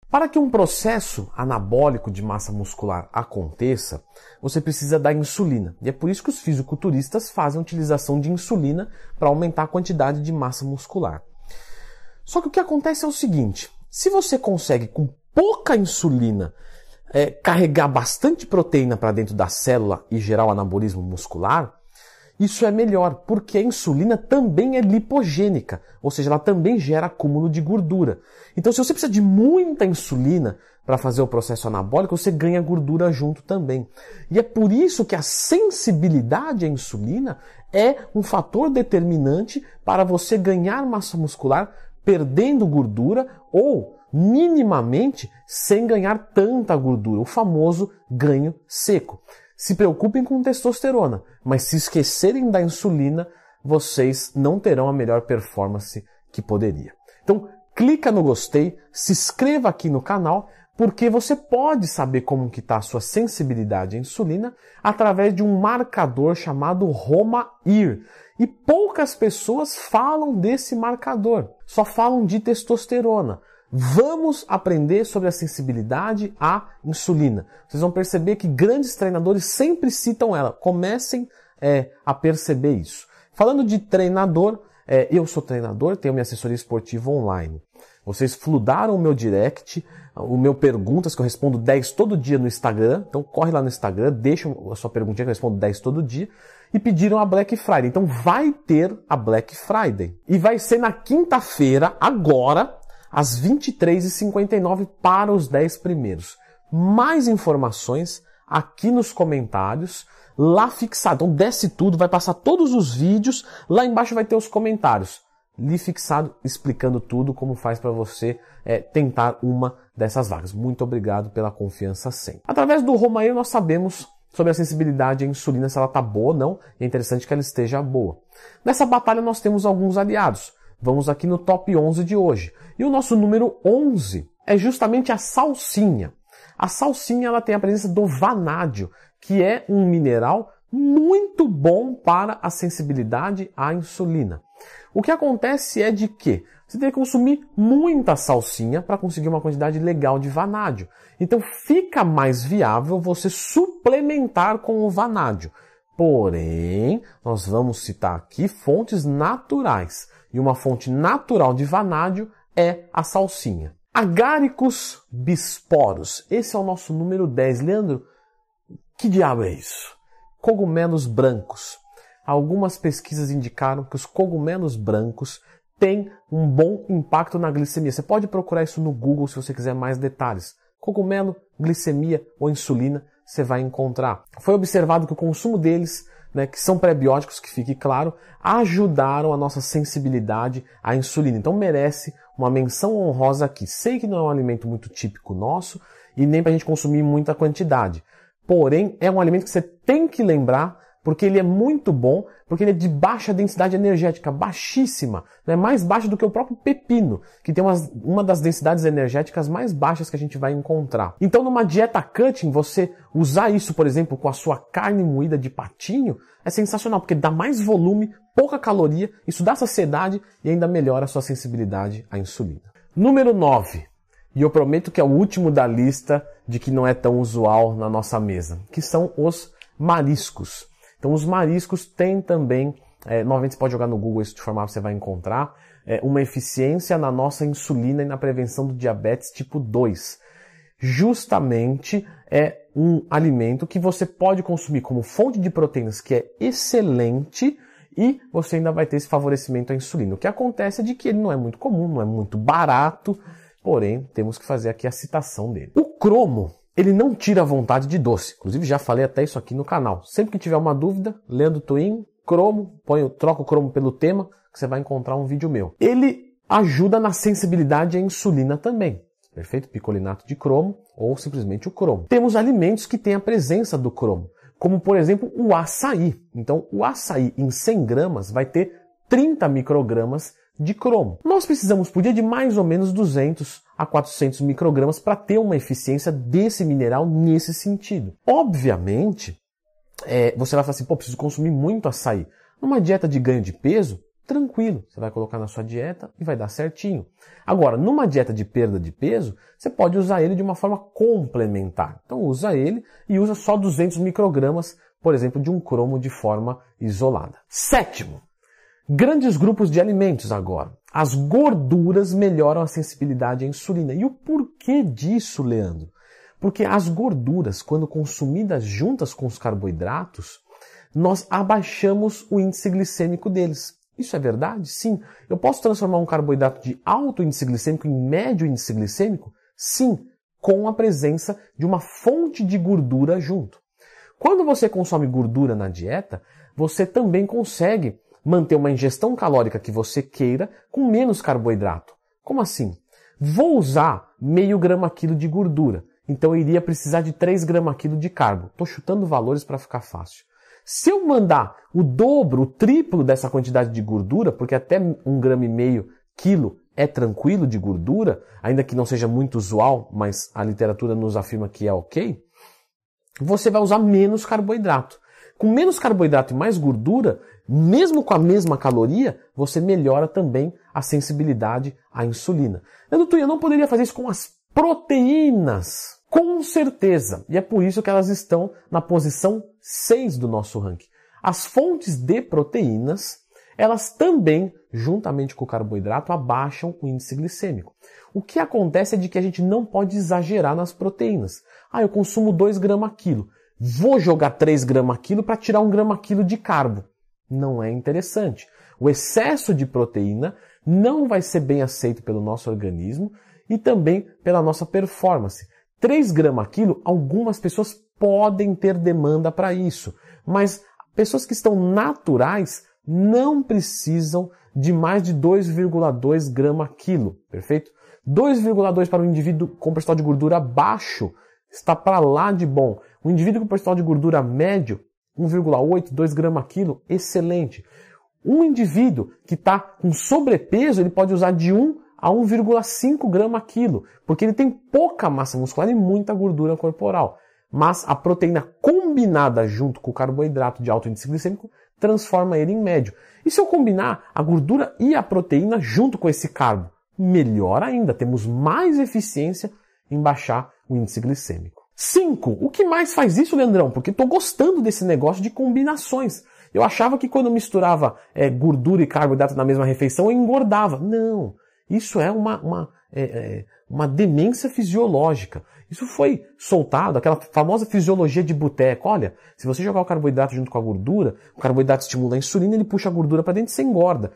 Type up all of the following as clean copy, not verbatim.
Para que um processo anabólico de massa muscular aconteça, você precisa da insulina. E é por isso que os fisiculturistas fazem a utilização de insulina para aumentar a quantidade de massa muscular. Só que o que acontece é o seguinte, se você consegue com pouca insulina carregar bastante proteína para dentro da célula e gerar o anabolismo muscular, isso é melhor, porque a insulina também é lipogênica, ou seja, ela também gera acúmulo de gordura. Então, se você precisa de muita insulina para fazer o processo anabólico, você ganha gordura junto também. E é por isso que a sensibilidade à insulina é um fator determinante para você ganhar massa muscular perdendo gordura ou minimamente sem ganhar tanta gordura, o famoso ganho seco. Se preocupem com testosterona, mas se esquecerem da insulina, vocês não terão a melhor performance que poderia. Então, clica no gostei, se inscreva aqui no canal, porque você pode saber como que está a sua sensibilidade à insulina através de um marcador chamado HOMA-IR. E poucas pessoas falam desse marcador, só falam de testosterona. Vamos aprender sobre a sensibilidade à insulina. Vocês vão perceber que grandes treinadores sempre citam ela. Comecem a perceber isso. Falando de treinador, eu sou treinador, tenho minha assessoria esportiva online. Vocês fludaram o meu direct, o meu perguntas, que eu respondo 10 todo dia no Instagram. Então corre lá no Instagram, deixa a sua perguntinha que eu respondo 10 todo dia. E pediram a Black Friday. Então vai ter a Black Friday. E vai ser na quinta-feira, agora, às 23h59 para os 10 primeiros. Mais informações aqui nos comentários, lá fixado. Então desce tudo, vai passar todos os vídeos, lá embaixo vai ter os comentários. Ali fixado, explicando tudo, como faz para você tentar uma dessas vagas. Muito obrigado pela confiança sempre. Através do HOMA-IR nós sabemos sobre a sensibilidade à insulina, se ela está boa ou não, e é interessante que ela esteja boa. Nessa batalha nós temos alguns aliados. Vamos aqui no top 11 de hoje. E o nosso número 11 é justamente a salsinha. A salsinha ela tem a presença do vanádio, que é um mineral muito bom para a sensibilidade à insulina. O que acontece é de que você tem que consumir muita salsinha para conseguir uma quantidade legal de vanádio. Então fica mais viável você suplementar com o vanádio. Porém, nós vamos citar aqui fontes naturais. E uma fonte natural de vanádio é a salsinha. Agaricus bisporus. Esse é o nosso número 10. Leandro, que diabo é isso? Cogumelos brancos. Algumas pesquisas indicaram que os cogumelos brancos têm um bom impacto na glicemia. Você pode procurar isso no Google se você quiser mais detalhes. Cogumelo, glicemia ou insulina, você vai encontrar. Foi observado que o consumo deles, que são prebióticos, que fique claro, ajudaram a nossa sensibilidade à insulina. Então merece uma menção honrosa aqui. Sei que não é um alimento muito típico nosso e nem para a gente consumir muita quantidade. Porém, é um alimento que você tem que lembrar, porque ele é muito bom, porque ele é de baixa densidade energética, baixíssima, mais baixa do que o próprio pepino, que tem uma das densidades energéticas mais baixas que a gente vai encontrar. Então, numa dieta cutting, você usar isso, por exemplo, com a sua carne moída de patinho, é sensacional, porque dá mais volume, pouca caloria, isso dá saciedade e ainda melhora a sua sensibilidade à insulina. Número 9, e eu prometo que é o último da lista de que não é tão usual na nossa mesa, que são os mariscos. Então os mariscos têm também, novamente você pode jogar no Google isso de forma que você vai encontrar, uma eficiência na nossa insulina e na prevenção do diabetes tipo 2. Justamente é um alimento que você pode consumir como fonte de proteínas que é excelente e você ainda vai ter esse favorecimento à insulina. O que acontece é de que ele não é muito comum, não é muito barato, porém temos que fazer aqui a citação dele. O cromo, ele não tira a vontade de doce. Inclusive, já falei até isso aqui no canal. Sempre que tiver uma dúvida, Leandro Twin, cromo, troca o cromo pelo tema, que você vai encontrar um vídeo meu. Ele ajuda na sensibilidade à insulina também. Perfeito? Picolinato de cromo ou simplesmente o cromo. Temos alimentos que têm a presença do cromo, como por exemplo o açaí. Então, o açaí em 100 gramas vai ter 30 microgramas de cromo. Nós precisamos por dia de mais ou menos 200 a 400 microgramas para ter uma eficiência desse mineral nesse sentido. Obviamente, você vai falar assim, preciso consumir muito açaí. Numa dieta de ganho de peso, tranquilo, você vai colocar na sua dieta e vai dar certinho. Agora, numa dieta de perda de peso, você pode usar ele de uma forma complementar. Então usa ele e usa só 200 microgramas, por exemplo, de um cromo de forma isolada. Sétimo, grandes grupos de alimentos agora. As gorduras melhoram a sensibilidade à insulina. E o porquê disso, Leandro? Porque as gorduras, quando consumidas juntas com os carboidratos, nós abaixamos o índice glicêmico deles. Isso é verdade? Sim. Eu posso transformar um carboidrato de alto índice glicêmico em médio índice glicêmico? Sim, com a presença de uma fonte de gordura junto. Quando você consome gordura na dieta, você também consegue manter uma ingestão calórica que você queira com menos carboidrato. Como assim? Vou usar meio grama quilo de gordura, então eu iria precisar de 3 gramas quilo de carbo. Estou chutando valores para ficar fácil. Se eu mandar o dobro, o triplo dessa quantidade de gordura, porque até 1,5 grama quilo é tranquilo de gordura, ainda que não seja muito usual, mas a literatura nos afirma que é ok, você vai usar menos carboidrato. Com menos carboidrato e mais gordura, mesmo com a mesma caloria, você melhora também a sensibilidade à insulina. Doutor, eu não poderia fazer isso com as proteínas? Com certeza. E é por isso que elas estão na posição 6 do nosso ranking. As fontes de proteínas, elas também, juntamente com o carboidrato, abaixam o índice glicêmico. O que acontece é de que a gente não pode exagerar nas proteínas. Eu consumo 2 gramas quilo. Vou jogar 3 gramas quilo para tirar 1 grama quilo de carbo. Não é interessante. O excesso de proteína não vai ser bem aceito pelo nosso organismo e também pela nossa performance. 3 gramas quilo, algumas pessoas podem ter demanda para isso, mas pessoas que estão naturais não precisam de mais de 2,2 gramas quilo, perfeito? 2,2 para um indivíduo com percentual de gordura baixo está para lá de bom. Um indivíduo com percentual de gordura médio, 1,8, 2 gramas quilo, excelente. Um indivíduo que está com sobrepeso, ele pode usar de 1 a 1,5 grama quilo, porque ele tem pouca massa muscular e muita gordura corporal. Mas a proteína combinada junto com o carboidrato de alto índice glicêmico transforma ele em médio. E se eu combinar a gordura e a proteína junto com esse carbo? Melhor ainda, temos mais eficiência em baixar o índice glicêmico. 5. O que mais faz isso, Leandrão? Porque estou gostando desse negócio de combinações. Eu achava que quando eu misturava gordura e carboidrato na mesma refeição, eu engordava. Não, isso é uma demência fisiológica. Isso foi soltado, aquela famosa fisiologia de boteco. Olha, se você jogar o carboidrato junto com a gordura, o carboidrato estimula a insulina, ele puxa a gordura para dentro e você engorda.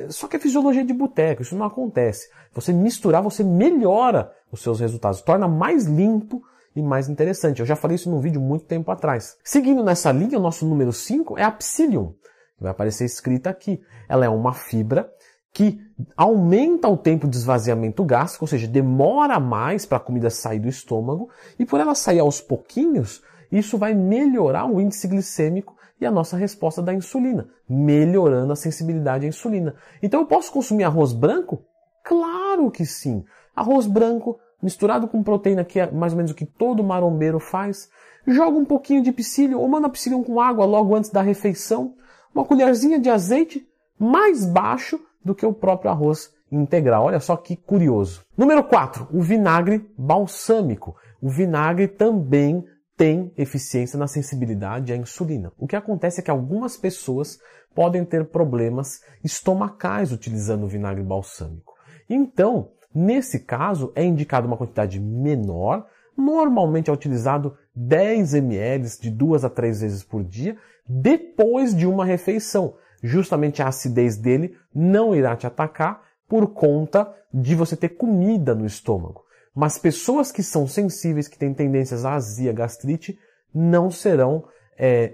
Só que é fisiologia de boteco, isso não acontece. Você misturar, você melhora os seus resultados, torna mais limpo e mais interessante. Eu já falei isso num vídeo muito tempo atrás. Seguindo nessa linha, o nosso número 5 é a psyllium, que vai aparecer escrita aqui. Ela é uma fibra que aumenta o tempo de esvaziamento gástrico, ou seja, demora mais para a comida sair do estômago, e por ela sair aos pouquinhos, isso vai melhorar o índice glicêmico e a nossa resposta da insulina, melhorando a sensibilidade à insulina. Então eu posso consumir arroz branco? Claro que sim! Arroz branco misturado com proteína, que é mais ou menos o que todo marombeiro faz. Joga um pouquinho de psyllium ou manda a psyllium com água logo antes da refeição. Uma colherzinha de azeite mais baixo do que o próprio arroz integral. Olha só que curioso. Número 4, o vinagre balsâmico. O vinagre também tem eficiência na sensibilidade à insulina. O que acontece é que algumas pessoas podem ter problemas estomacais utilizando o vinagre balsâmico. Então, nesse caso, é indicado uma quantidade menor. Normalmente é utilizado 10 ml de 2 a 3 vezes por dia, depois de uma refeição. Justamente a acidez dele não irá te atacar por conta de você ter comida no estômago. Mas pessoas que são sensíveis, que têm tendências à azia, gastrite, não serão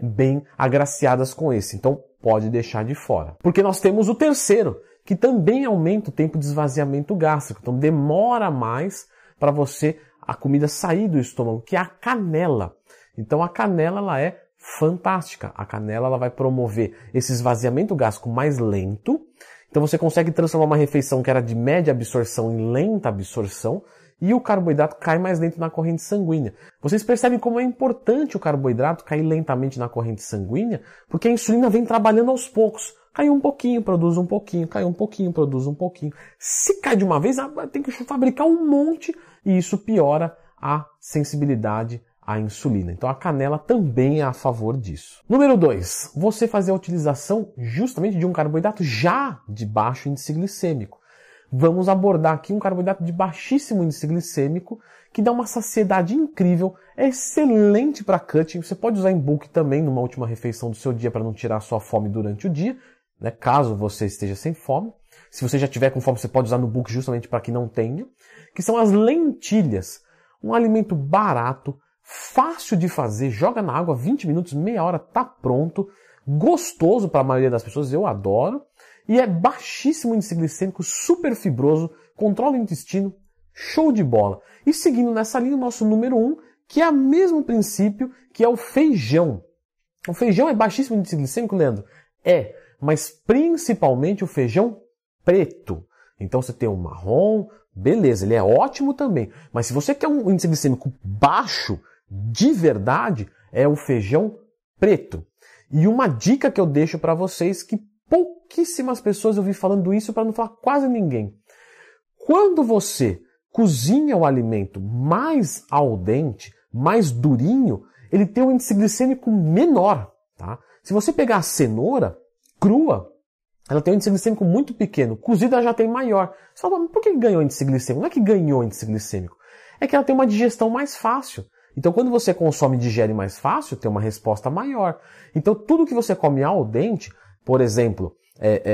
bem agraciadas com esse. Então pode deixar de fora. Porque nós temos o terceiro, que também aumenta o tempo de esvaziamento gástrico. Então demora mais para a comida sair do estômago, que é a canela. Então a canela ela é fantástica. A canela ela vai promover esse esvaziamento gástrico mais lento. Então você consegue transformar uma refeição que era de média absorção em lenta absorção e o carboidrato cai mais lento na corrente sanguínea. Vocês percebem como é importante o carboidrato cair lentamente na corrente sanguínea? Porque a insulina vem trabalhando aos poucos. Caiu um pouquinho, produz um pouquinho, caiu um pouquinho, produz um pouquinho. Se cai de uma vez, tem que fabricar um monte e isso piora a sensibilidade à insulina. Então a canela também é a favor disso. Número 2, você fazer a utilização justamente de um carboidrato já de baixo índice glicêmico. Vamos abordar aqui um carboidrato de baixíssimo índice glicêmico que dá uma saciedade incrível, é excelente para cutting. Você pode usar em bulk também numa última refeição do seu dia para não tirar a sua fome durante o dia, né, caso você esteja sem fome. Se você já tiver com fome, você pode usar no bulk justamente para que não tenha. Que são as lentilhas, um alimento barato, fácil de fazer, joga na água 20 minutos, meia hora, tá pronto, gostoso para a maioria das pessoas, eu adoro. E é baixíssimo índice glicêmico, super fibroso, controla o intestino, show de bola. E seguindo nessa linha, o nosso número 1, que é o mesmo princípio, que é o feijão. O feijão é baixíssimo índice glicêmico, Leandro? É, mas principalmente o feijão preto. Então você tem o marrom, beleza, ele é ótimo também. Mas se você quer um índice glicêmico baixo, de verdade, é o feijão preto. E uma dica que eu deixo para vocês, que pouquíssimas pessoas eu vi falando isso, para não falar quase ninguém. Quando você cozinha o alimento mais al dente, mais durinho, ele tem um índice glicêmico menor. Tá? Se você pegar a cenoura crua, ela tem um índice glicêmico muito pequeno. Cozida ela já tem maior. Você fala, mas por que ganhou índice glicêmico? Não é que ganhou índice glicêmico. É que ela tem uma digestão mais fácil. Então, quando você consome e digere mais fácil, tem uma resposta maior. Então, tudo que você come al dente, por exemplo,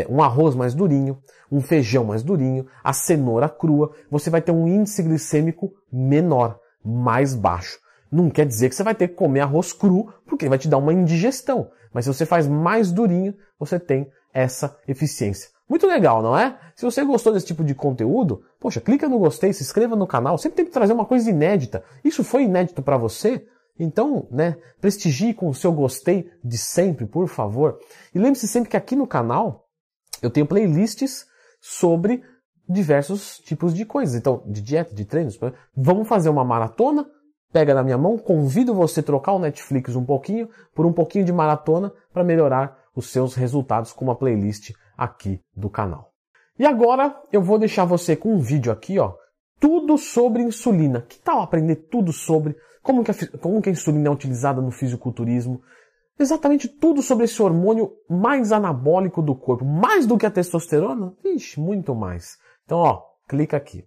um arroz mais durinho, um feijão mais durinho, a cenoura crua, você vai ter um índice glicêmico menor, mais baixo. Não quer dizer que você vai ter que comer arroz cru, porque vai te dar uma indigestão. Mas se você faz mais durinho, você tem essa eficiência. Muito legal, não é? Se você gostou desse tipo de conteúdo, poxa, clica no gostei, se inscreva no canal. Sempre tem que trazer uma coisa inédita. Isso foi inédito para você? Então, né, prestigie com o seu gostei de sempre, por favor. E lembre-se sempre que aqui no canal eu tenho playlists sobre diversos tipos de coisas. Então, de dieta, de treinos. Vamos fazer uma maratona? Pega na minha mão, convido você a trocar o Netflix um pouquinho por um pouquinho de maratona para melhorar os seus resultados com uma playlist aqui do canal. E agora eu vou deixar você com um vídeo aqui, ó, tudo sobre insulina. Que tal aprender tudo sobre como que a insulina é utilizada no fisiculturismo? Exatamente tudo sobre esse hormônio mais anabólico do corpo, mais do que a testosterona? Ixi, muito mais. Então, ó, clica aqui.